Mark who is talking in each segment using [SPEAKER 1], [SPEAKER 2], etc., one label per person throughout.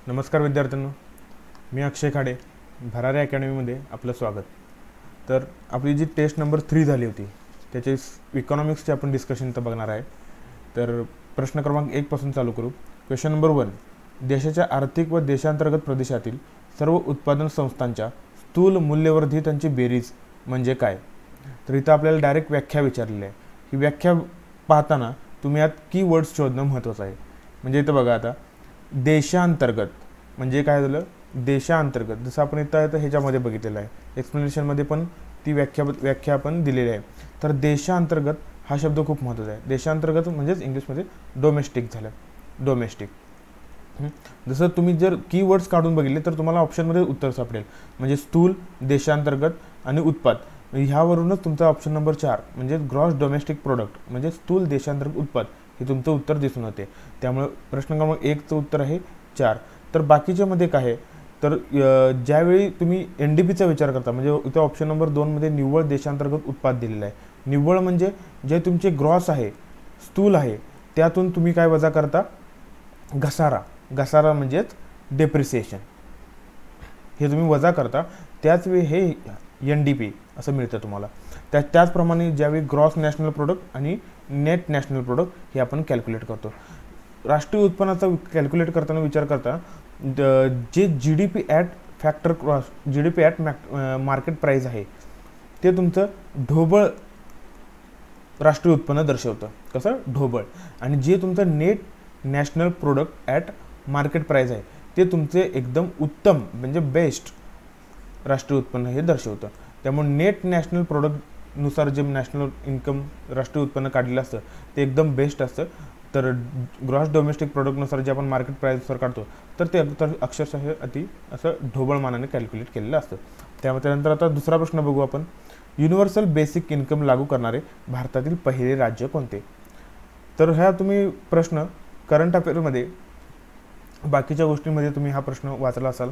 [SPEAKER 1] नमस्कार विद्यार्थ्यांनो, मी अक्षय खाडे, भरारे अकॅडमीमध्ये आपलं स्वागत. तर आपली जी टेस्ट नंबर 3 झाली होती त्याचे इकॉनॉमिक्सचे आपण डिस्कशन तर बघणार आहे. तर प्रश्न क्रमांक 1 पासून चालू करू. क्वेश्चन नंबर 1, देशाच्या आर्थिक व देशांतर्गत प्रदेशातील सर्व उत्पादन संस्थांच्या स्थूल मूल्यवर्धितांची बेरीज म्हणजे काय? तर इथं आपल्याला डायरेक्ट व्याख्या विचारलेली आहे. ही व्याख्या पाहताना तुम्ही यात कीवर्ड्स शोधणं महत्त्वाचं आहे. म्हणजे इथं बघा, आता देशांतर्गत म्हणजे काय झालं, देशांतर्गत जसं आपण इथं ह्याच्यामध्ये बघितलेलं आहे, एक्सप्लेनेशनमध्ये पण ती व्याख्या आपण दिलेली आहे. तर देशांतर्गत हा शब्द खूप महत्त्वाचा आहे. देशांतर्गत म्हणजेच इंग्लिशमध्ये डोमेस्टिक झालं, डोमेस्टिक. जसं तुम्ही जर कीवर्ड्स काढून बघितले तर तुम्हाला ऑप्शनमध्ये उत्तर सापडेल. म्हणजे स्थूल, देशांतर्गत आणि उत्पाद, ह्यावरूनच तुमचा ऑप्शन नंबर 4 म्हणजे ग्रॉस डोमेस्टिक प्रोडक्ट म्हणजे स्थूल देशांतर्गत उत्पाद हे तुमचं उत्तर दिसून येते. त्यामुळे प्रश्न क्रमांक 1चं उत्तर आहे 4. तर बाकीच्यामध्ये काय आहे, तर ज्यावेळी तुम्ही NDPचा विचार करता, म्हणजे इथे ऑप्शन नंबर 2मध्ये निव्वळ देशांतर्गत उत्पाद दिलेलं आहे. निव्वळ म्हणजे जे तुमचे ग्रॉस आहे, स्थूल आहे, त्यातून तुम्ही काय वजा करता, घसारा. घसारा म्हणजेच डेप्रिसिएशन, हे तुम्ही वजा करता. त्याचवेळी हे NDP असं मिळतं तुम्हाला. त्याचप्रमाणे ज्यावेळी ग्रॉस नॅशनल प्रोडक्ट आणि नेट नॅशनल प्रोडक्ट हे आपण कॅल्क्युलेट करतो. राष्ट्रीय उत्पन्नाचा कॅल्क्युलेट करताना विचार करता जे GDP at factor cross GDP at market price आहे ते तुमचं ढोबळ राष्ट्रीय उत्पन्न दर्शवतं. कसं? ढोबळ. आणि जे तुमचं net national product at market price आहे ते तुमचे एकदम उत्तम म्हणजे बेस्ट राष्ट्रीय उत्पन्न हे दर्शवतं. त्यामुळे नेट नॅशनल प्रोडक्टनुसार जे नॅशनल इन्कम राष्ट्रीय उत्पन्न काढलेलं असतं ते एकदम बेस्ट असतं. तर ग्रॉस डोमेस्टिक प्रोडक्टनुसार जे आपण मार्केट प्राईसनुसार काढतो तर ते अक्षरशः अति असं ढोबळ मानाने कॅल्क्युलेट केलेलं असतं. त्यानंतर आता दुसरा प्रश्न बघू आपण. युनिव्हर्सल बेसिक इन्कम लागू करणारे भारतातील पहिले राज्य कोणते? तर ह्या तुम्ही प्रश्न करंट अफेअरमध्ये बाकीच्या गोष्टींमध्ये तुम्ही हा प्रश्न वाचला असाल.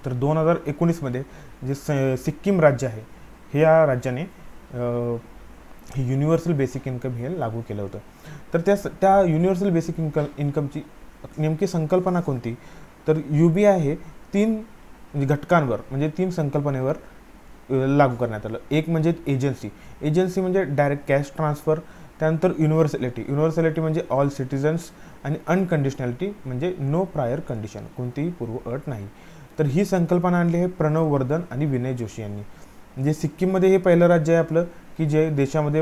[SPEAKER 1] तर 2019मध्ये जे सिक्कीम राज्य आहे हे या राज्याने युनिव्हर्सल बेसिक इन्कम हे लागू केलं होतं. तर त्या युनिव्हर्सल बेसिक इन्कमची नेमकी संकल्पना कोणती? तर UBI हे 3 घटकांवर म्हणजे 3 संकल्पनेवर लागू करण्यात आलं. एक म्हणजे एजन्सी म्हणजे डायरेक्ट कॅश ट्रान्सफर. त्यानंतर युनिव्हर्सॅलिटी म्हणजे ऑल सिटिझन्स. आणि अनकंडिशनॅलिटी म्हणजे नो प्रायर कंडिशन, कोणतीही पूर्व अट नाही. तर ही संकल्पना आणली आहे प्रणव वर्धन आणि विनय जोशी यांनी. म्हणजे सिक्कीममध्ये हे पहिलं राज्य आहे आपलं की जे देशामध्ये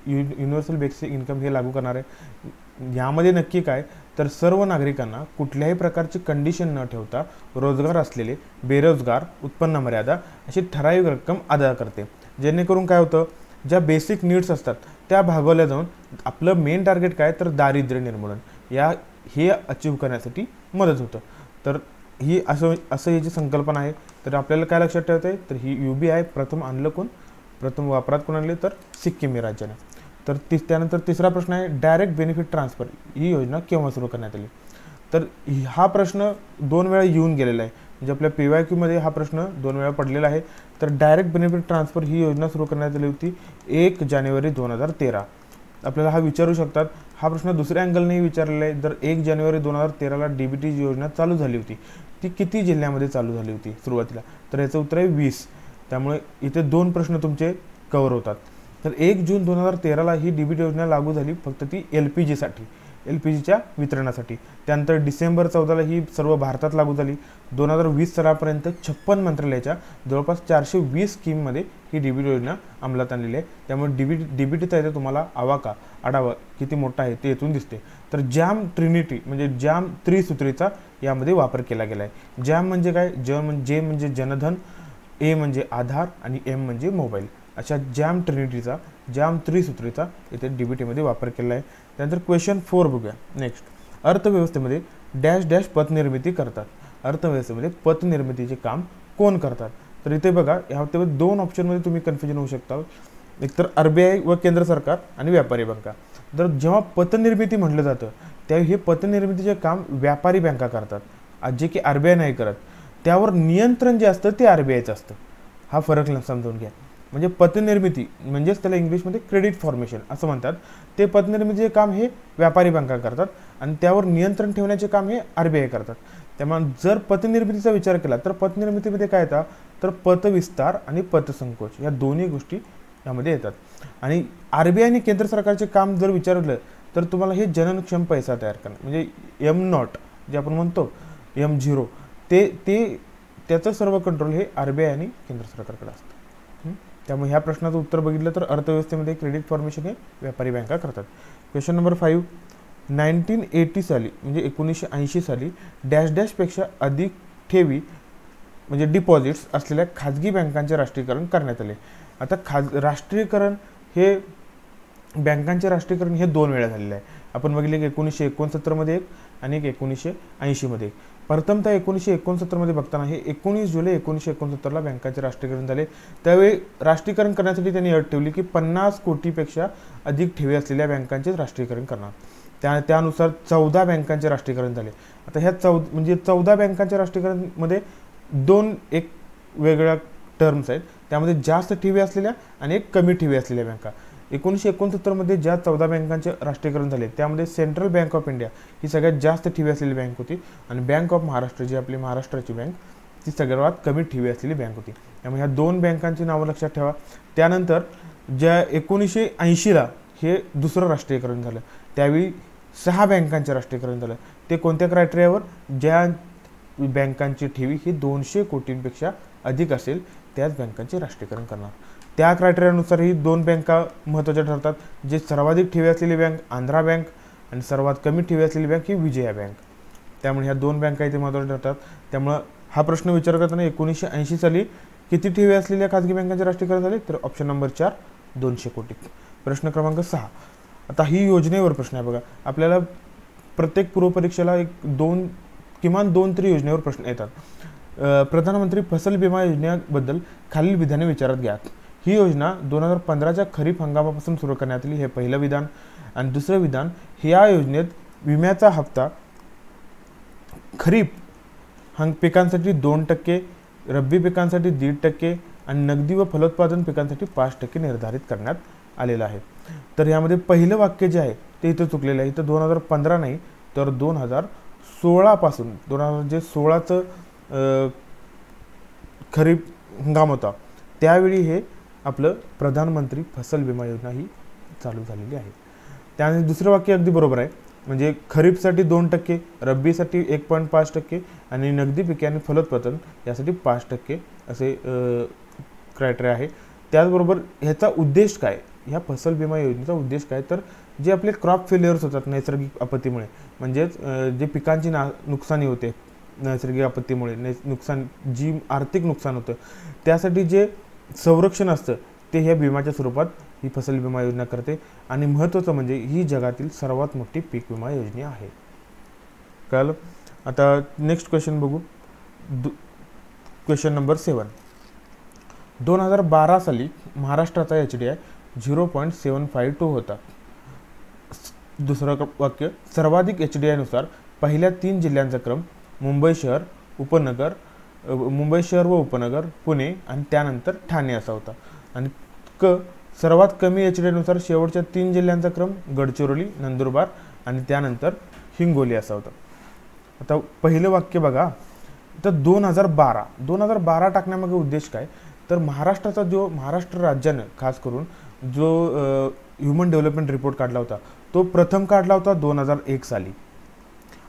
[SPEAKER 1] युनिव्हर्सल बेसिक इन्कम हे लागू करणार आहे. यामध्ये नक्की काय, तर सर्व नागरिकांना कुठल्याही प्रकारची कंडिशन न ठेवता रोजगार असलेले, बेरोजगार, उत्पन्न मर्यादा अशी ठराविक रक्कम अदा करते. जेणेकरून काय होतं, ज्या बेसिक नीड्स असतात त्या भागवल्या जाऊन आपलं मेन टार्गेट काय, तर दारिद्र्य निर्मूलन हे अचीव करण्यासाठी मदत होतं. तर ही असं जी संकल्पना आहे. तर आपल्याला काय लक्षात ठेवता आहे, तर ही UBI प्रथम वापरात कोण आणली, तर सिक्कीम राज्याने. तर त्यानंतर तिसरा प्रश्न आहे डायरेक्ट बेनिफिट ट्रान्सफर ही योजना केव्हा सुरू करण्यात आली? तर हा प्रश्न 2 वेळा येऊन गेलेला आहे. म्हणजे आपल्या PYQमध्ये हा प्रश्न 2 वेळा पडलेला आहे. तर डायरेक्ट बेनिफिट ट्रान्सफर ही योजना सुरू करण्यात आली होती 1 जानेवारी 2013. आपल्याला हा विचारू शकतात. हा प्रश्न दुसऱ्या अँगलनेही विचारलेला आहे. जर 1 जानेवारी 2013ला DBT योजना चालू झाली होती, ती किती जिल्ह्यामध्ये चालू झाली होती सुरुवातीला? तर याचं उत्तर आहे 20. त्यामुळे इथे 2 प्रश्न तुमचे कव्हर होतात. तर 1 जून 2013ला ही DBT योजना लागू झाली, फक्त ती LPGसाठी, LPGच्या वितरणासाठी. त्यानंतर डिसेंबर 14ला ही सर्व भारतात लागू झाली. 2020 सालापर्यंत 56 मंत्रालयाच्या जवळपास 420 स्कीममध्ये ही DBT योजना अंमलात आणलेली आहे. त्यामुळे DBTचा इथे तुम्हाला आढावा किती मोठा आहे ते येथून दिसते. तर जॅम ट्रिनिटी म्हणजे जॅम त्रिसूत्रीचा यामध्ये वापर केला गेला आहे. जॅम म्हणजे काय, J म्हणजे जनधन, A म्हणजे आधार आणि M म्हणजे मोबाईल. अशा जॅम त्रिसूत्रीचा इथे DBTमध्ये वापर केला आहे. त्यानंतर क्वेश्चन 4 बघूया. नेक्स्ट, अर्थव्यवस्थेमध्ये डॅश डॅश पतनिर्मिती करतात. अर्थव्यवस्थेमध्ये पतनिर्मितीचे काम कोण करतात? तर इथे बघा, यामध्ये 2 ऑप्शनमध्ये तुम्ही कन्फ्युजन होऊ शकता. एकतर RBI व केंद्र सरकार आणि व्यापारी बँका. तर जेव्हा पतनिर्मिती म्हटलं जातं त्यावेळी हे पतनिर्मितीचे काम व्यापारी बँका करतात, जे की RBI नाही करत. त्यावर नियंत्रण जे असतं ते RBIचं असतं. हा फरक समजून घ्या. म्हणजे पतनिर्मिती म्हणजेच त्याला इंग्लिशमध्ये क्रेडिट फॉर्मेशन असं म्हणतात. ते पतनिर्मितीचे काम हे व्यापारी बँका करतात आणि त्यावर नियंत्रण ठेवण्याचे काम हे RBI करतात. त्यामुळे जर पतनिर्मितीचा विचार केला तर पतनिर्मितीमध्ये काय येतात, तर पतविस्तार आणि पतसंकोच या दोन्ही गोष्टी यामध्ये येतात. आणि RBI आणि केंद्र सरकारचे काम जर विचारलं तर तुम्हाला हे जननक्षम पैसा तयार करणं, म्हणजे M0 जे आपण म्हणतो M0, ते त्याचं सर्व कंट्रोल हे RBI आणि केंद्र सरकारकडे असतं. त्यामुळे ह्या प्रश्नाचं उत्तर बघितलं तर अर्थव्यवस्थेमध्ये क्रेडिट फॉर्मेशन हे व्यापारी बँका करतात. क्वेश्चन नंबर 5, 1980 साली म्हणजे 1980 साली डॅश डॅशपेक्षा अधिक ठेवी म्हणजे डिपॉझिट्स असलेल्या खाजगी बँकांचे राष्ट्रीयकरण करण्यात आले. आता राष्ट्रीयकरण हे बँकांचे राष्ट्रीयकरण हे 2 वेळा झालेलं आहे. आपण बघितले की 1969 मध्ये एक आणि 1980 मध्ये. प्रथमतः 1969 मध्ये बघताना हे 19 जुलै 1969 ला बँकांचे राष्ट्रीयकरण झाले. त्यावेळी राष्ट्रीयकरण करण्यासाठी त्यांनी अट ठेवली की 50 कोटीपेक्षा अधिक ठेवी असलेल्या बँकांचे राष्ट्रीयकरण करणार. त्यानुसार 14 बँकांचे राष्ट्रीयकरण झाले. आता ह्या 14 बँकांच्या राष्ट्रीयकरणमध्ये 2 एक वेगळ्या टर्म्स आहेत. त्यामध्ये जास्त ठेवी असलेल्या आणि एक कमी ठेवी असलेल्या बँका. 1969 मध्ये ज्या 14 बँकांचे राष्ट्रीयकरण झाले त्यामध्ये सेंट्रल बँक ऑफ इंडिया ही सगळ्यात जास्त ठेवी असलेली बँक होती आणि बँक ऑफ महाराष्ट्र जी आपली महाराष्ट्राची बँक ती सगळ्यात कमी ठेवी असलेली बँक होती. त्यामुळे ह्या 2 बँकांची नावं लक्षात ठेवा. त्यानंतर ज्या 1980ला हे दुसरं राष्ट्रीयकरण झालं त्यावेळी 6 बँकांचे राष्ट्रीयकरण झालं. ते कोणत्या क्रायटेरियावर, ज्या बँकांची ठेवी ही 200 कोटींपेक्षा अधिक असेल त्याच बँकांचे राष्ट्रीयकरण करणार. त्या क्रायटेरियानुसार ही 2 बँका महत्त्वाच्या ठरतात. जे सर्वाधिक ठेवी असलेली बँक आंध्रा बँक आणि सर्वात कमी ठेवी असलेली बँक ही विजया बँक. त्यामुळे ह्या 2 बँका इथे महत्त्वाच्या ठरतात. त्यामुळं हा प्रश्न विचार करताना 1980 साली किती ठेवी असलेल्या खाजगी बँकांचे राष्ट्रीयकरण झाले, तर ऑप्शन नंबर 4 200 कोटी. प्रश्न क्रमांक 6, आता ही योजनेवर प्रश्न आहे बघा. आपल्याला प्रत्येक पूर्वपरीक्षेला किमान 2 तरी योजनेवर प्रश्न येतात. प्रधानमंत्री फसल विमा योजनेबद्दल खालील विधाने विचारात घ्या. ही योजना 2015च्या खरीप हंगामापासून सुरू करण्यात आली, हे पहिलं विधान. आणि दुसरं विधान, या योजनेत विम्याचा हप्ता खरीप पिकांसाठी 2%, रब्बी पिकांसाठी 1.5% आणि नगदी व फलोत्पादन पिकांसाठी 5% निर्धारित करण्यात आलेला आहे. तर यामध्ये पहिलं वाक्य जे आहे ते इथं चुकलेलं आहे. इथं 2015 नाही तर 2016 पासून 2016चं खरीप हंगाम होता त्यावेळी हे आपलं प्रधानमंत्री फसल विमा योजना ही चालू झालेली आहे. त्यानंतर दुसरं वाक्य अगदी बरोबर आहे. म्हणजे खरीपसाठी 2%, रब्बीसाठी 1.5% आणि नगदी पिके आणि फलोत्पादन यासाठी 5% असे क्रायटेरिया आहे. त्याचबरोबर ह्याचा उद्देश काय, ह्या फसल विमा योजनेचा उद्देश काय, तर जे आपले क्रॉप फेल्युअर्स होतात नैसर्गिक आपत्तीमुळे, म्हणजेच जे पिकांची नुकसानी होते नैसर्गिक आपत्तीमुळे, जी आर्थिक नुकसान होतं त्यासाठी जे संरक्षण असतं ते ह्या विम्याच्या स्वरूपात ही फसल विमा योजना करते. आणि महत्त्वाचं म्हणजे ही जगातील सर्वात मोठी पीक विमा योजना आहे. कळलं. आता नेक्स्ट क्वेश्चन बघू. क्वेश्चन नंबर 7, 2012 साली महाराष्ट्राचा HDI 0.752 होता. दुसरं वाक्य, सर्वाधिक HDI नुसार पहिल्या 3 जिल्ह्यांचा क्रम मुंबई शहर व उपनगर, पुणे आणि त्यानंतर ठाणे असा होता. आणि सर्वात कमी HDI नुसार शेवटच्या 3 जिल्ह्यांचा क्रम गडचिरोली, नंदुरबार आणि त्यानंतर हिंगोली असा होता. आता पहिलं वाक्य बघा. तर 2012 टाकण्यामागे उद्देश काय, तर महाराष्ट्र राज्यानं खास करून जो ह्युमन डेव्हलपमेंट रिपोर्ट काढला होता तो प्रथम काढला होता 2001 साली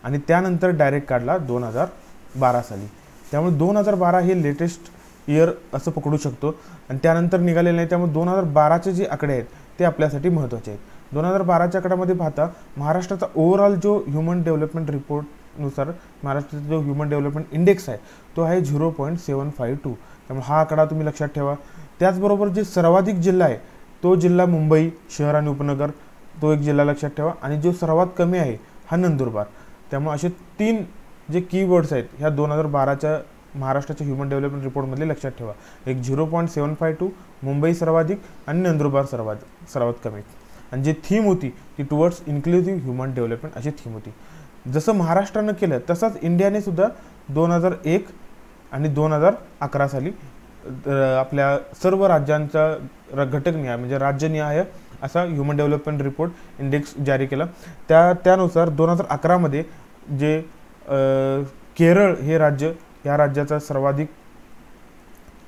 [SPEAKER 1] आणि त्यानंतर डायरेक्ट काढला 2012 साली. त्यामुळे 2012 हे लेटेस्ट इयर असं पकडू शकतो आणि त्यानंतर निघालेलं नाही. त्यामुळे 2012चे जे आकडे आहेत ते आपल्यासाठी महत्त्वाचे आहेत. 2012च्या आकड्यामध्ये पाहता महाराष्ट्राचा ओव्हरऑल जो ह्युमन डेव्हलपमेंट रिपोर्टनुसार महाराष्ट्राचा जो ह्युमन डेव्हलपमेंट इंडेक्स आहे तो आहे 0.752. त्यामुळे हा आकडा तुम्ही लक्षात ठेवा. त्याचबरोबर जे सर्वाधिक जिल्हा आहे तो जिल्हा मुंबई शहर आणि उपनगर, तो एक जिल्हा लक्षात ठेवा. आणि जो सर्वात कमी आहे हा नंदुरबार. त्यामुळे असे 3 जे कीवर्ड्स आहेत ह्या 2012च्या महाराष्ट्राच्या ह्युमन डेव्हलपमेंट रिपोर्टमधले लक्षात ठेवा. एक 0.752 मुंबई सर्वाधिक आणि नंदुरबार सर्वात कमी. आणि जी थीम होती ती टुवर्ड्स इन्क्लुझिव्ह ह्युमन डेव्हलपमेंट अशी थीम होती. जसं महाराष्ट्रानं केलं तसंच इंडियाने सुद्धा 2001 आणि 2011 साली आपल्या सर्व राज्यांचा घटकनिहाय म्हणजे राज्यनिहाय असा ह्युमन डेव्हलपमेंट रिपोर्ट इंडेक्स जारी केला. त्यानुसार 2011 मध्ये जे केरळ हे राज्य, या राज्याचा सर्वाधिक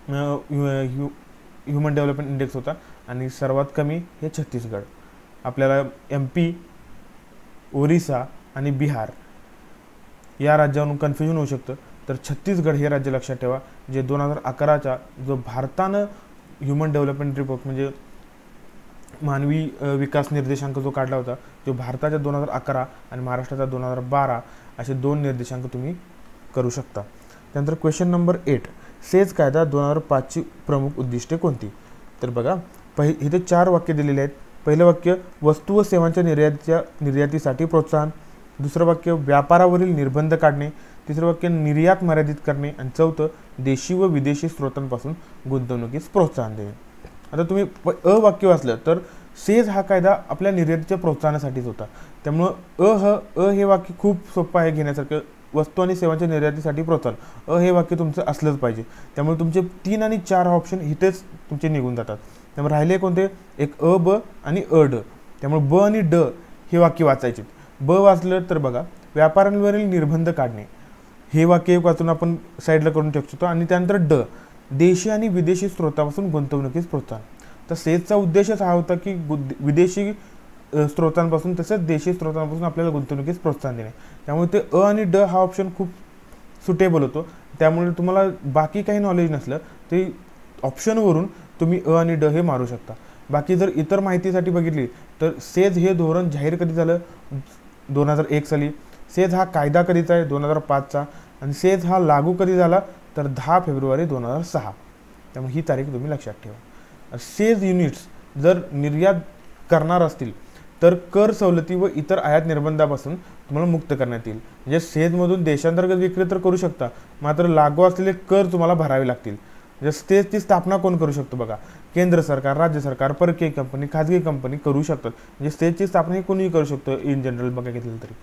[SPEAKER 1] ह्युमन डेव्हलपमेंट इंडेक्स होता आणि सर्वात कमी हे छत्तीसगड. आपल्याला MP, ओरिसा आणि बिहार या राज्यावरून कन्फ्युजन होऊ शकतं. तर छत्तीसगड हे राज्य लक्षात ठेवा, जे 2011चा जो भारतानं ह्युमन डेव्हलपमेंट रिपोर्ट म्हणजे मानवी विकास निर्देशांक जो काढला होता, जो भारताच्या 2011 आणि महाराष्ट्राचा 2012 असे 2 निर्देशांक तुम्ही करू शकता. त्यानंतर क्वेश्चन नंबर 8, सेज कायदा 2005ची प्रमुख उद्दिष्टे कोणती? तर बघा, इथे 4 वाक्य दिलेले आहेत. पहिलं वाक्य वस्तू व सेवांच्या निर्यातीसाठी प्रोत्साहन, दुसरं वाक्य व्यापारावरील निर्बंध काढणे, तिसरं वाक्य निर्यात मर्यादित करणे आणि चौथं देशी व विदेशी स्रोतांपासून गुंतवणुकीस प्रोत्साहन देणे. आता तुम्ही वाक्य वाचलं तर सेज हा कायदा आपल्या निर्यातीच्या प्रोत्साहनासाठीच होता. त्यामुळं हे वाक्य खूप सोपं आहे घेण्यासारखं. वस्तू आणि सेवांच्या निर्यातीसाठी प्रोत्साहन, हे वाक्य तुमचं असलंच पाहिजे. त्यामुळे तुमचे 3 आणि 4 ऑप्शन इथेच तुमचे निघून जातात. त्यामुळे राहिले कोणते? एक ब आणि ड. त्यामुळे ब आणि ड हे वाक्य वाचायचे. ब वाचलं तर बघा, व्यापाऱ्यांवरील निर्बंध काढणे हे वाक्य वाचून आपण साईडला करून ठेवू शकतो. आणि त्यानंतर ड, देशी आणि विदेशी स्रोतापासून गुंतवणुकीस प्रोत्साहन. तर सेजचा उद्देशच हा होता की विदेशी स्रोतांपासून तसंच देशी स्रोतांपासून आपल्याला गुंतवणुकीस प्रोत्साहन देणे. त्यामुळे ते आणि ड हा ऑप्शन खूप सुटेबल होतो. त्यामुळे तुम्हाला बाकी काही नॉलेज नसलं ते ऑप्शनवरून तुम्ही आणि ड हे मारू शकता. बाकी जर इतर माहितीसाठी बघितली तर सेज हे धोरण जाहीर कधी झालं? 2001 साली. सेज हा कायदा कधीचा आहे? 2005चा. आणि सेज हा लागू कधी झाला? तर 10 फेब्रुवारी 2006. त्यामुळे ही तारीख तुम्ही लक्षात ठेवा. सेज युनिट्स जर निर्यात करणार असतील तर कर सवलती व इतर आयात निर्बंधापासून तुम्हाला मुक्त करण्यात येईल. म्हणजे सेजमधून देशांतर्गत विक्री तर करू शकता, मात्र लागू असलेले कर तुम्हाला भरावे लागतील. म्हणजे सेजची स्थापना कोण करू शकतो? बघा, केंद्र सरकार, राज्य सरकार, परकीय कंपनी, खाजगी कंपनी करू शकतात. म्हणजे सेजची स्थापना ही कोणीही करू शकतो इन जनरल बघितलं तरी.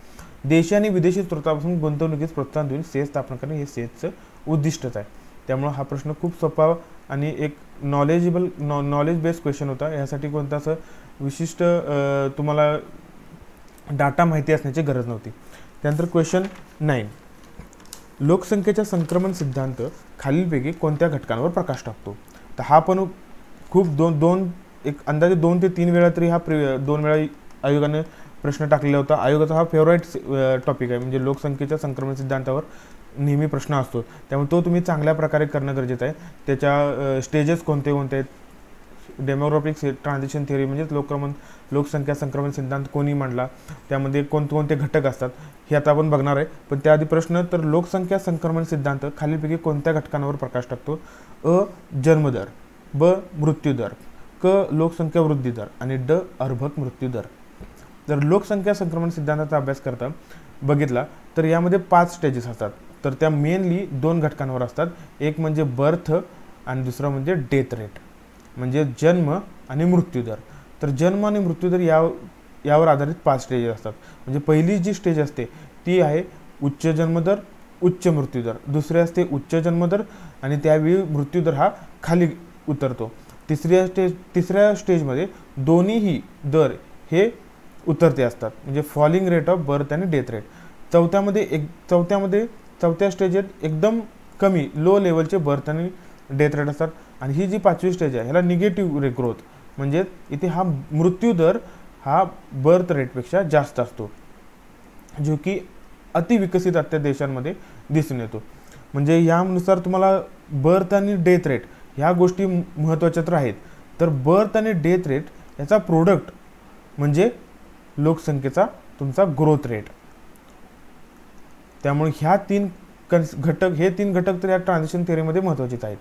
[SPEAKER 1] देशी आणि विदेशी स्रोतापासून गुंतवणुकीस प्रोत्साहन देऊन सेज स्थापना करणे हे सेजचं उद्दिष्टच आहे. त्यामुळे हा प्रश्न खूप सोपा आणि एक नॉलेज बेस्ड क्वेश्चन होता. यासाठी कोणता असं विशिष्ट तुम्हाला डाटा माहिती असण्याची गरज नव्हती. त्यानंतर क्वेश्चन 9, लोकसंख्येचा संक्रमण सिद्धांत खालीलपैकी कोणत्या घटकांवर प्रकाश टाकतो? तर हा पण खूप एक अंदाजे 2 ते 3 वेळा तरी हा 2 वेळा आयोगाने प्रश्न टाकलेला होता. आयोगाचा हा फेवराईट टॉपिक आहे. म्हणजे लोकसंख्येच्या संक्रमण सिद्धांतावर नेहमी प्रश्न असतो. त्यामुळे तो तुम्ही चांगल्या प्रकारे करणं गरजेचं आहे. त्याच्या स्टेजेस कोणते आहेत? डेमोग्राफिक ट्रान्झिशन थिअरी म्हणजेच लोकसंख्या संक्रमण सिद्धांत कोणी मांडला, त्यामध्ये कोणते घटक असतात हे आता आपण बघणार आहे. पण त्याआधी प्रश्न, तर लोकसंख्या संक्रमण सिद्धांत खालीलपैकी कोणत्या घटकांवर प्रकाश टाकतो? जन्मदर, ब मृत्यूदर, क लोकसंख्या वृद्धी दर आणि ड अर्भक मृत्यूदर. जर लोकसंख्या संक्रमण सिद्धांताचा अभ्यास करता बघितला तर यामध्ये 5 स्टेजेस असतात. तर त्या मेनली 2 घटकांवर असतात. एक म्हणजे बर्थ आणि दुसरं म्हणजे डेथ रेट, म्हणजे जन्म आणि मृत्यूदर. तर जन्म आणि मृत्यूदर यावर आधारित 5 स्टेजेस असतात. म्हणजे पहिली जी स्टेज असते ती आहे उच्च जन्मदर, उच्च मृत्यूदर. दुसरी असते उच्च जन्मदर आणि त्यावेळी मृत्यूदर हा खाली उतरतो. तिसऱ्या स्टेजमध्ये दोन्हीही दर हे उतरते असतात, म्हणजे फॉलिंग रेट ऑफ बर्थ आणि डेथ रेट. चौथ्या स्टेजेत एकदम कमी लो लेवलचे बर्थ आणि डेथ रेट असतात. आणि ही जी 5वी स्टेज आहे ह्याला निगेटिव्ह ग्रोथ, म्हणजे इथे हा मृत्यूदर हा बर्थ रेटपेक्षा जास्त असतो, जो की अतिविकसित देशांमध्ये दिसून येतो. म्हणजे यानुसार तुम्हाला बर्थ आणि डेथ रेट ह्या गोष्टी महत्त्वाच्या तर आहेत. तर बर्थ आणि डेथ रेट याचा प्रोडक्ट म्हणजे लोकसंख्येचा तुमचा ग्रोथ रेट. त्यामुळे ह्या 3 घटक तर या ट्रान्झिशन थिअरीमध्ये महत्त्वाचेच आहेत.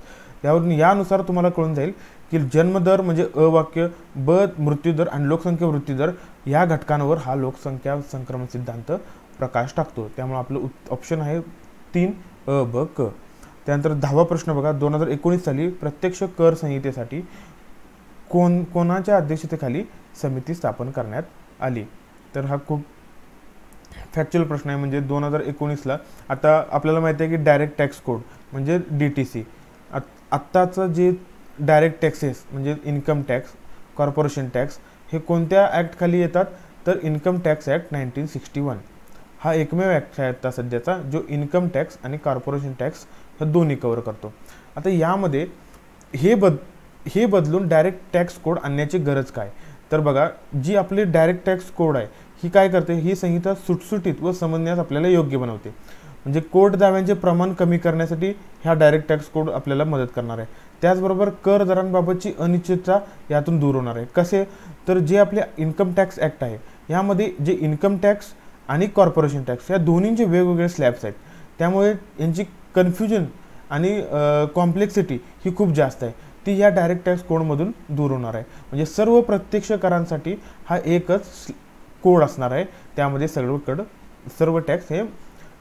[SPEAKER 1] यानुसार तुम्हाला कळून जाईल की जन्मदर म्हणजे वाक्य, ब मृत्यूदर आणि लोकसंख्या वृत्तीदर या घटकांवर हा लोकसंख्या संक्रमण सिद्धांत प्रकाश टाकतो. त्यामुळे आपलं ऑप्शन आहे 3 अ ब क. त्यानंतर 10वा प्रश्न बघा, 2019 साली प्रत्यक्ष कर संहितेसाठी कोणाच्या अध्यक्षतेखाली समिती स्थापन करण्यात आली? तर हा खूप फॅक्च्युअल प्रश्न आहे. म्हणजे 2019ला आता आपल्याला माहिती आहे की डायरेक्ट टॅक्स कोड म्हणजे DTC, आत्ताचं जे डायरेक्ट टॅक्सेस म्हणजे इन्कम टॅक्स, कॉर्पोरेशन टॅक्स हे कोणत्या ॲक्ट खाली येतात? तर इन्कम टॅक्स ॲक्ट 1961 हा एकमेव ॲक्ट आहे आता सध्याचा जो इन्कम टॅक्स आणि कॉर्पोरेशन टॅक्स हे दोन्ही कव्हर करतो. आता यामध्ये हे बदलून डायरेक्ट टॅक्स कोड आणण्याची गरज काय? तर बघा, जी आपली डायरेक्ट टॅक्स कोड आहे ही काय करते, ही संहिता सुटसुटीत व समजण्यास आपल्याला योग्य बनवते. म्हणजे कोर्ट दाव्यांचे प्रमाण कमी करण्यासाठी ह्या डायरेक्ट टॅक्स कोड आपल्याला मदत करणार आहे. त्याचबरोबर कर दरांबाबतची अनिश्चितता यातून दूर होणार आहे. कसे? तर जे आपले इन्कम टॅक्स ॲक्ट आहे यामध्ये जे इन्कम टॅक्स आणि कॉर्पोरेशन टॅक्स या दोन्हींचे वेगवेगळे स्लॅब्स आहेत, त्यामुळे यांची कन्फ्युजन आणि कॉम्प्लेक्सिटी ही खूप जास्त आहे, ती या डायरेक्ट टॅक्स कोडमधून दूर होणार आहे. म्हणजे सर्व प्रत्यक्ष करांसाठी हा एकच कोड असणार आहे, त्यामध्ये सर्व टॅक्स हे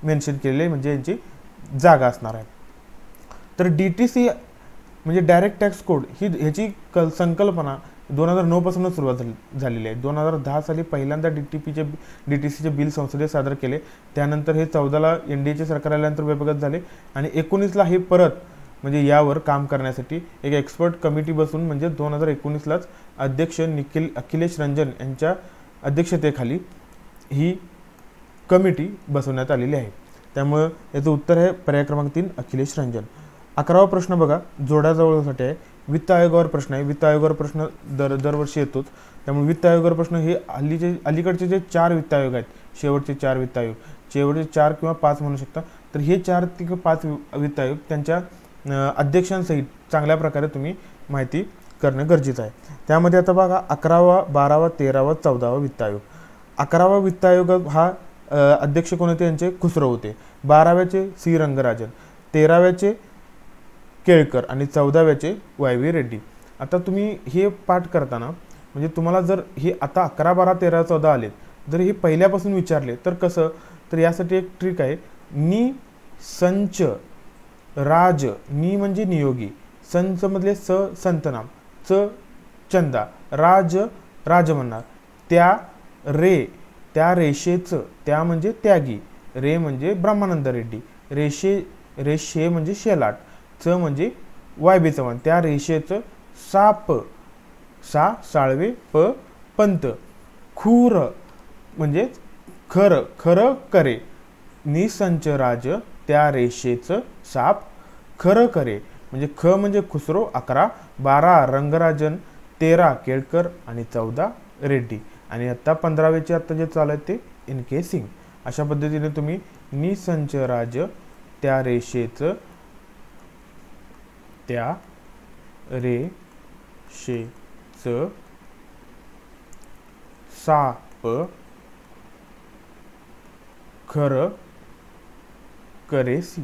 [SPEAKER 1] मेन्शन केलेले म्हणजे यांची जागा असणार आहे. तर DTC म्हणजे डायरेक्ट टॅक्स कोड ही ह्याची संकल्पना 2009 पासूनच सुरुवात झालेली आहे. 2010 साली पहिल्यांदा DTCचे बिल संसदेत सादर केले. त्यानंतर हे 14ला NDAचे सरकार आल्यानंतर व्यपगत झाले आणि 19ला हे परत म्हणजे यावर काम करण्यासाठी एक एक्सपर्ट कमिटी बसून म्हणजे 2019लाच अध्यक्ष अखिलेश रंजन यांच्या अध्यक्षतेखाली ही कमिटी बसवण्यात आलेली आहे. त्यामुळे याचं उत्तर आहे पर्याय क्रमांक 3 अखिलेश रंजन. 11वा प्रश्न बघा, जोड्याजवळसाठी आहे. वित्त आयोगावर प्रश्न आहे. वित्त आयोगावर प्रश्न दरवर्षी येतोच, त्यामुळे वित्त आयोगावर प्रश्न हे अलीकडचे जे 4 वित्त आयोग आहेत, शेवटचे 4 वित्त आयोग, शेवटचे 4 किंवा 5 म्हणू शकता, तर हे 4 किंवा 5 वित्त आयोग त्यांच्या अध्यक्षांसहित चांगल्या प्रकारे तुम्ही माहिती करणं गरजेचं आहे. त्यामध्ये आता बघा 11वा, 12वा, 13वा, 14वा वित्त आयोग. 11वा वित्त आयोग हा अध्यक्ष कोण होते? यांचे खुसरो होते. 12व्याचे C रंगराजन, 13व्याचे केळकर आणि 14व्याचे YV रेड्डी. आता तुम्ही हे पाठ करताना म्हणजे तुम्हाला जर हे आता 11, 12, 13, 14 आले जर हे पहिल्यापासून विचारले तर कसं? तर यासाठी एक ट्रिक आहे. नि संच राज, नि म्हणजे नियोगी, संच मधले संतनाम, चंदा, राज म्हणणार, त्या रेषेचं, त्या म्हणजे त्यागी, रे म्हणजे ब्रह्मानंद रेड्डी, रेषे म्हणजे शेलाट, च म्हणजे YB चव्हाण, त्या रेषेचं साप, साळवे, पंत, खूर म्हणजे खरं करे, निसंच राज, त्या रेषेचं साप खरं करे म्हणजे ख म्हणजे खुसरो 11, 12 रंगराजन, 13 केळकर आणि 14 रेड्डी आणि आता 15वेचे आता जे चालू आहे ते NK सिंग. अशा पद्धतीने तुम्ही निसंच राज, त्या रेषेचं, त्या रेषेचं साप खरं करेसी,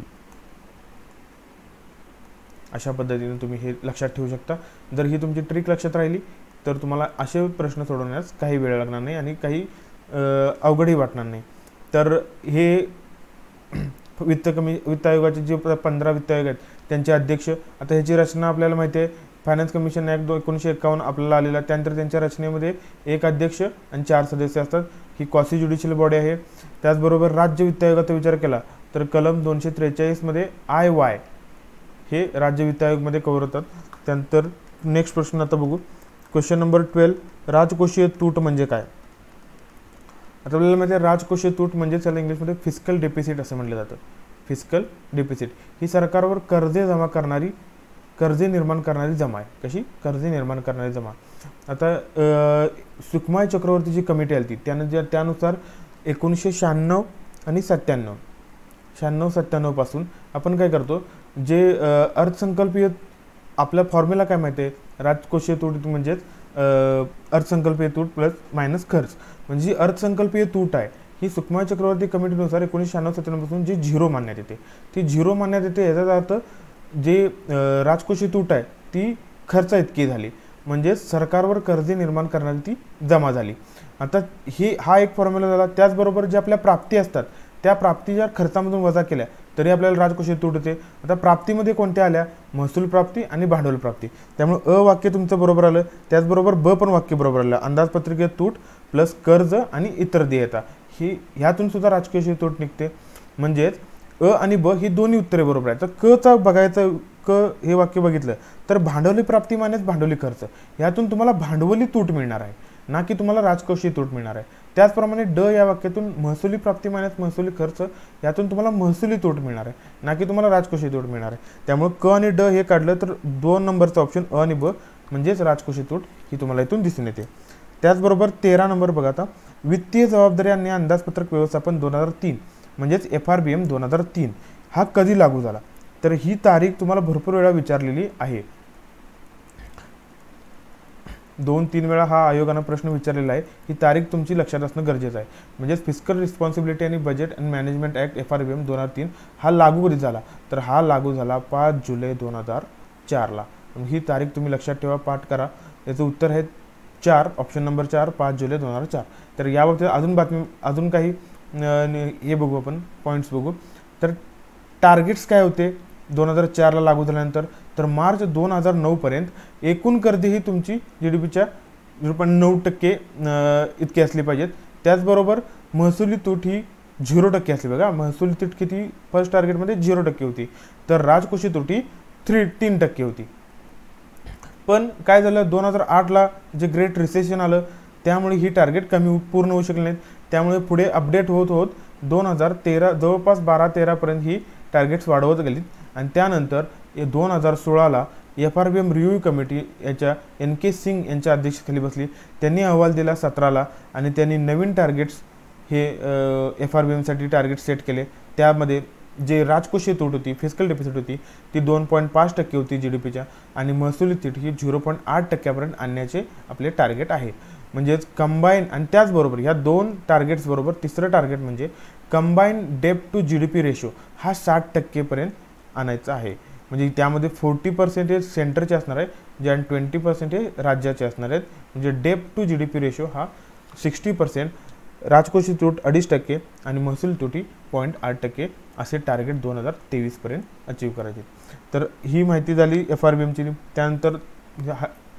[SPEAKER 1] अशा पद्धतीने तुम्ही हे लक्षात ठेवू शकता. जर ही तुमची ट्रिक लक्षात राहिली तर तुम्हाला असे प्रश्न सोडवण्यास काही वेळ लागणार नाही आणि काही अवघडही वाटणार नाही. तर हे वित्त आयोगाचे जे 15 वित्त आयोग आहेत त्यांचे अध्यक्ष, आता ह्याची रचना आपल्याला माहिती आहे. फायनान्स कमिशन ॲक्ट 1951 आपल्याला आलेला, त्यानंतर त्यांच्या रचनेमध्ये एक अध्यक्ष आणि 4 सदस्य असतात. ही क्वासी ज्युडिशियल बॉडी आहे. त्याचबरोबर राज्य वित्त आयोगाचा विचार केला तर कलम 243 मध्ये IY हे राज्य वित्त आयोगमध्ये कव्हर होतात. त्यानंतर नेक्स्ट प्रश्न आता बघू. क्वेश्चन नंबर 12, राजकोषीय तूट म्हणजे काय? आता आपल्याला माहिती आहे राजकोषीय तूट म्हणजे त्याला इंग्लिशमध्ये फिस्कल डेफिसिट असं म्हटलं जातं. फिस्कल डेफिसिट ही सरकारवर कर्जे निर्माण करणारी जमा आहे. कशी? कर्जे निर्माण करणारी जमा. आता सुखमाय चक्रवर्तीची कमिटी आली होती, त्यानुसार 1996 आणि 97 पासून आपण काय करतो, जे अर्थसंकल्पीय आपला फॉर्म्युला काय माहिती आहे, राजकोषीय तूट म्हणजेच अर्थसंकल्पीय तूट प्लस मायनस खर्च. म्हणजे जी अर्थसंकल्पीय तूट आहे ही सुखमाय चक्रवर्ती कमिटीनुसार 1996-97 पासून जी 0 मानण्यात येते, ती 0 मानण्यात येते. याचा अर्थ जे राजकोषीय तूट आहे ती खर्च इतकी झाली, म्हणजे सरकारवर कर्जे निर्माण करणारी ती जमा झाली. आता हा एक फॉर्म्युला झाला. त्याचबरोबर जे आपल्या प्राप्ती असतात त्या प्राप्ती जर खर्चामधून वजा केल्या तरी आपल्याला राजकोषीय तूट होते. आता प्राप्तीमध्ये कोणत्या आल्या? महसूल प्राप्ती आणि भांडवल प्राप्ती. त्यामुळे अ वाक्य तुमचं बरोबर आलं. त्याचबरोबर ब पण वाक्य बरोबर आलं. अंदाजपत्रकीय तूट प्लस कर्ज आणि इतर देयता ह्यातून सुद्धा राजकोषीय तूट निघते. म्हणजेच अ आणि ब ही दोन्ही उत्तरे बरोबर आहेत. तर क चा बघायचं, क हे वाक्य बघितलं तर भांडवली प्राप्ती मानेच भांडवली खर्च, यातून तुम्हाला भांडवली तूट मिळणार आहे. ना की तुम्हाला राजकोषीय तूट मिळणार आहे. त्याचप्रमाणे ड या वाक्यातून महसुली प्राप्ती मायनस महसुली खर्च यातून तुम्हाला महसुली तूट मिळणार आहे, ना की तुम्हाला राजकोषीय तूट मिळणार आहे. त्यामुळे क आणि ड हे काढलं तर 2 नंबरचा ऑप्शन अ आणि ब म्हणजेच राजकोषीय तूट ही तुम्हाला इथून दिसून येते. त्याचबरोबर 13 नंबर बघा आता, वित्तीय जबाबदारी आणि अंदाजपत्रक व्यवस्थापन 2003 म्हणजेच FRBM 2003 हा कधी लागू झाला. तर ही तारीख तुम्हाला भरपूर वेळा विचारलेली आहे. 2-3 वेळा हा आयोगानं प्रश्न विचारलेला आहे. ही तारीख तुमची लक्षात असणं गरजेचं आहे. म्हणजेच फिस्कल रिस्पॉन्सिबिलिटी आणि budget and management act FRBM 2003 हा लागू कधी झाला, तर हा लागू झाला 5 जुलै 2004ला. ही तारीख तुम्ही लक्षात ठेवा, पाठ करा. याचं उत्तर आहे 4, ऑप्शन नंबर 4, 5 जुलै 2004. तर याबाबतीत अजून काही हे बघू, आपण पॉईंट्स बघू. तर टार्गेट्स काय होते 2004ला लागू झाल्यानंतर, तर मार्च 2009 पर्यंत एकूण कर्जे ही तुमची GDPच्या 0.9% इतकी असली पाहिजेत. त्याचबरोबर महसुली तूट ही 0% असली. बघा, महसुली तूट किती फर्स्ट टार्गेटमध्ये 0% होती, तर राजकोषीय तूट ही 3% होती. पण काय झालं 2008ला जे ग्रेट रिसेशन आलं त्यामुळे ही टार्गेट पूर्ण होऊ शकले नाहीत. त्यामुळे पुढे अपडेट होत होत 2013 जवळपास 12-13 पर्यंत ही टार्गेट्स वाढवत गेली. आणि त्यानंतर 2016ला FRBM रिव्ह्यू कमिटी याच्या NK सिंग यांच्या अध्यक्षतेखाली बसली. त्यांनी अहवाल दिला 17ला आणि त्यांनी नवीन टार्गेट्स हे FRBMसाठी टार्गेट सेट केले. त्यामध्ये जे राजकोषीय तूट होती, फिस्कल डेफिसिट होती, ती 2.5% होती GDPच्या आणि महसुली तूट ही 0.8% आणण्याचे आपले टार्गेट आहे. म्हणजेच कंबाईन आणि त्याचबरोबर ह्या 2 टार्गेट्स बरोबर तिसरं टार्गेट म्हणजे combine debt to GDP ratio हा 60% पर्यंत आणायचा आहे. म्हणजे त्यामध्ये 40% सेंटरचे असणार आहे, जे आणि 20% राज्याचे असणार आहेत. म्हणजे डेप टू GDP रेशो हा 60%, राजकोषीय तूट 2.5% आणि महसूल तुटी 0.8% असे टार्गेट 2023 पर्यंत अचीव करायचे. तर ही माहिती झाली FRBMची. त्यानंतर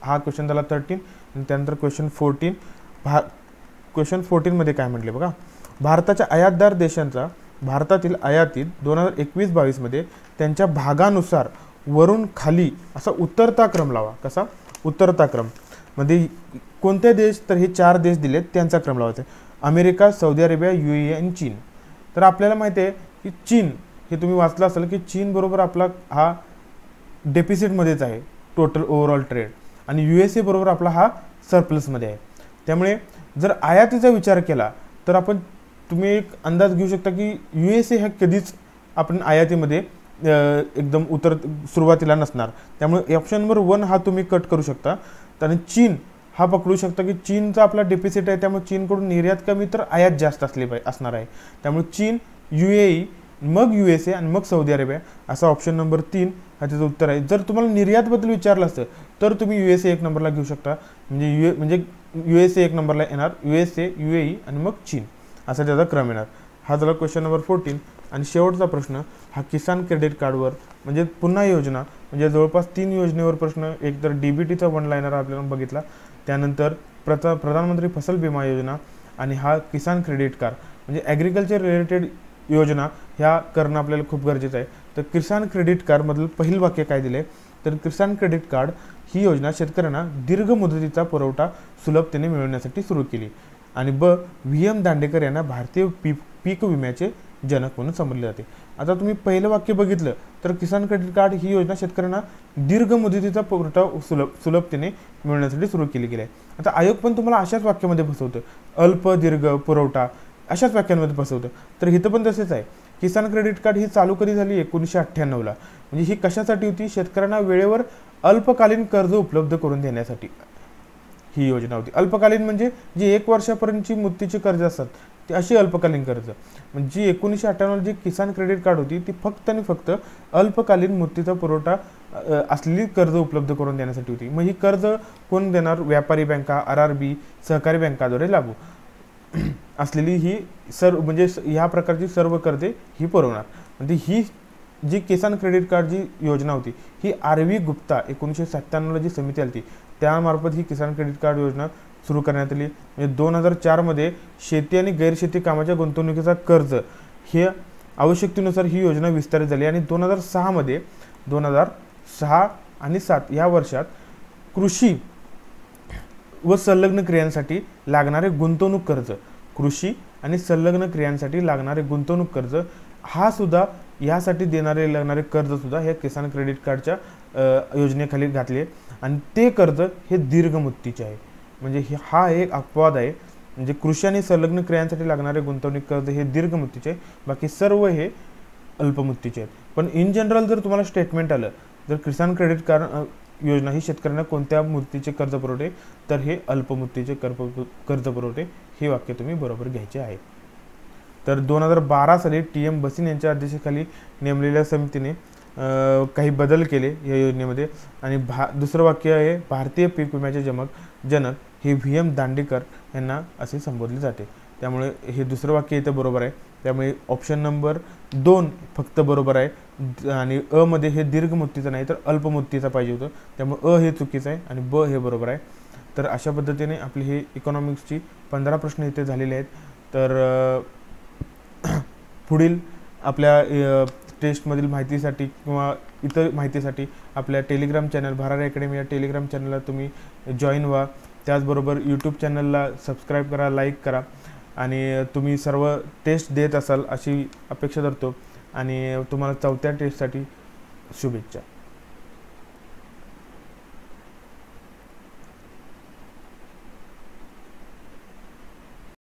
[SPEAKER 1] हा क्वेश्चन झाला 13 आणि त्यानंतर क्वेश्चन 14. क्वेश्चन 14 मध्ये काय म्हटले बघा, भारताच्या आयातदार देशांचा भारतातील आयातीत 2021-22 मध्ये त्यांच्या भागानुसार वरून खाली असा उतरता क्रम लावा. कसा उतरता क्रम मध्ये कोणते देश, तर हे 4 देश दिलेत त्यांचा क्रम लावायचा. अमेरिका, सौदी अरेबिया, UAE आणि चीन. तर आपल्याला माहिती आहे की चीन हे तुम्ही वाचलं असेल की चीन बरोबर आपला हा डेफिसिटमध्येच आहे टोटल ओव्हरऑल ट्रेड आणि USA बरोबर आपला हा सरप्लसमध्ये आहे. त्यामुळे जर आयातीचा विचार केला तर तुम्ही एक अंदाज घेऊ शकता की USA ह्या कधीच आपण आयातीमध्ये एकदम सुरुवातीला नसणार. त्यामुळे ऑप्शन नंबर 1 हा तुम्ही कट करू शकता. आणि चीन हा पकडू शकता की चीनचा आपला डेफिसिट आहे, त्यामुळे चीनकडून निर्यात कमी तर आयात जास्त असणार आहे. त्यामुळे चीन, UAE, मग USA आणि मग सौदी अरेबिया असा ऑप्शन नंबर 3 हा त्याचं उत्तर आहे. जर तुम्हाला निर्यातबद्दल विचारलं असतं तर तुम्ही USA 1 नंबरला घेऊ शकता. म्हणजे USA 1 नंबरला येणार, USA, UAE आणि मग चीन असा त्याचा क्रम येणार. हा झाला क्वेश्चन नंबर 14. आणि शेवटचा प्रश्न हा किसान क्रेडिट कार्डवर म्हणजे पुन्हा योजना, म्हणजे जवळपास 3 योजनेवर प्रश्न. एक तर DBTचा 1 लाईनर आपल्याला बघितला, त्यानंतर प्रधानमंत्री फसल विमा योजना आणि हा किसान क्रेडिट कार्ड म्हणजे ॲग्रिकल्चर रिलेटेड योजना ह्या करणं आपल्याला खूप गरजेचं आहे. तर किसान क्रेडिट कार्डमधलं पहिलं वाक्य काय दिले, तर किसान क्रेडिट कार्ड ही योजना शेतकऱ्यांना दीर्घ मुदतीचा पुरवठा सुलभतेने मिळवण्यासाठी सुरू केली. आणि VM दांडेकर यांना भारतीय पीक विम्याचे जनक म्हणून समजले जाते. आता तुम्ही पहिलं वाक्य बघितलं तर किसान क्रेडिट कार्ड ही योजना शेतकऱ्यांना दीर्घ मुदतीचा पुरवठा सुलभतेने मिळवण्यासाठी सुरू केली गेली आहे. आता आयोग पण तुम्हाला अशाच वाक्यामध्ये फसवतं, अल्प दीर्घ पुरवठा अशाच वाक्यांमध्ये फसवतं. तर इथं पण तसेच आहे. किसान क्रेडिट कार्ड ही चालू कधी झाली 1998ला. म्हणजे ही कशासाठी होती, शेतकऱ्यांना वेळेवर अल्पकालीन कर्ज उपलब्ध करून देण्यासाठी ही योजना होती. अल्पकालीन म्हणजे जी 1 वर्षापर्यंतची मुदतीची कर्ज असतात ती अशी अल्पकालीन कर्ज. म्हणजे 1998 जी किसान क्रेडिट कार्ड होती ती फक्त आणि फक्त अल्पकालीन मुदतीचा पुरवठा असलेली कर्ज उपलब्ध करून देण्यासाठी होती. मग ही कर्ज कोण देणार, व्यापारी बँका, RRB, सहकारी बँकाद्वारे लागू असलेली ही म्हणजे ह्या प्रकारची सर्व कर्जे ही पुरवणार. म्हणजे ही जी किसान क्रेडिट कार्ड जी योजना होती ही RV गुप्ता 1997ला जी समिती आली त्यामार्फत ही किसान क्रेडिट कार्ड योजना सुरू करण्यात आली. म्हणजे 2004 मध्ये शेती आणि गैरशेती कामाच्या गुंतवणुकीचा कर्ज हे आवश्यकतेनुसार ही योजना विस्तारित झाली. आणि 2006 मध्ये 2006 आणि 2007 या वर्षात कृषी व संलग्न क्रियांसाठी लागणारे गुंतवणूक कर्ज, कृषी आणि संलग्न क्रियांसाठी लागणारे गुंतवणूक कर्ज हा सुद्धा यासाठी लागणारे कर्ज सुद्धा हे किसान क्रेडिट कार्डच्या योजनेखाली घातले आणि ते कर्ज हे दीर्घ मुदतीचे आहे. म्हणजे हा एक अपवाद आहे. म्हणजे कृषी आणि संलग्न क्रियांसाठी लागणारे गुंतवणूक कर्ज हे दीर्घ मुदतीचे आहे, बाकी सर्व हे अल्पमुदतीचे आहेत. पण इन जनरल जर तुम्हाला स्टेटमेंट आलं, जर किसान क्रेडिट कार्ड योजना ही शेतकऱ्यांना कोणत्या मुदतीचे कर्ज पुरवते, तर हे अल्पमुदतीचे कर्ज पुरवते, हे वाक्य तुम्ही बरोबर घ्यायचे आहे. तर 2012 साली TM बसिन यांच्या अध्यक्षतेखाली नेमलेल्या समितीने काही बदल केले या योजनेमध्ये. आणि दुसरं वाक्य आहे, भारतीय पीक विम्याचे जनक हे VM दांडेकर यांना असे संबोधले जाते. त्यामुळे हे दुसरं वाक्य इथं बरोबर आहे. त्यामुळे ऑप्शन नंबर 2 फक्त बरोबर आहे आणि अ मध्ये हे दीर्घ मुदतीचं नाही तर अल्प मुदतीचं पाहिजे होतं, त्यामुळे अ हे चुकीचं आहे आणि ब हे बरोबर आहे. तर अशा पद्धतीने आपली हे इकॉनॉमिक्सची 15 प्रश्न इथे झालेले आहेत. तर पुढील आपल्या टेस्टमधील माहितीसाठी किंवा इतर माहितीसाठी आपल्या टेलिग्राम चॅनल भरारी अकॅडमी या टेलिग्राम चॅनलला तुम्ही जॉईन व्हा. त्याचबरोबर यूट्यूब चॅनलला सबस्क्राईब करा, लाईक करा आणि तुम्ही सर्व टेस्ट देत असाल अशी अपेक्षा करतो आणि तुम्हाला 4थ्या टेस्टसाठी शुभेच्छा.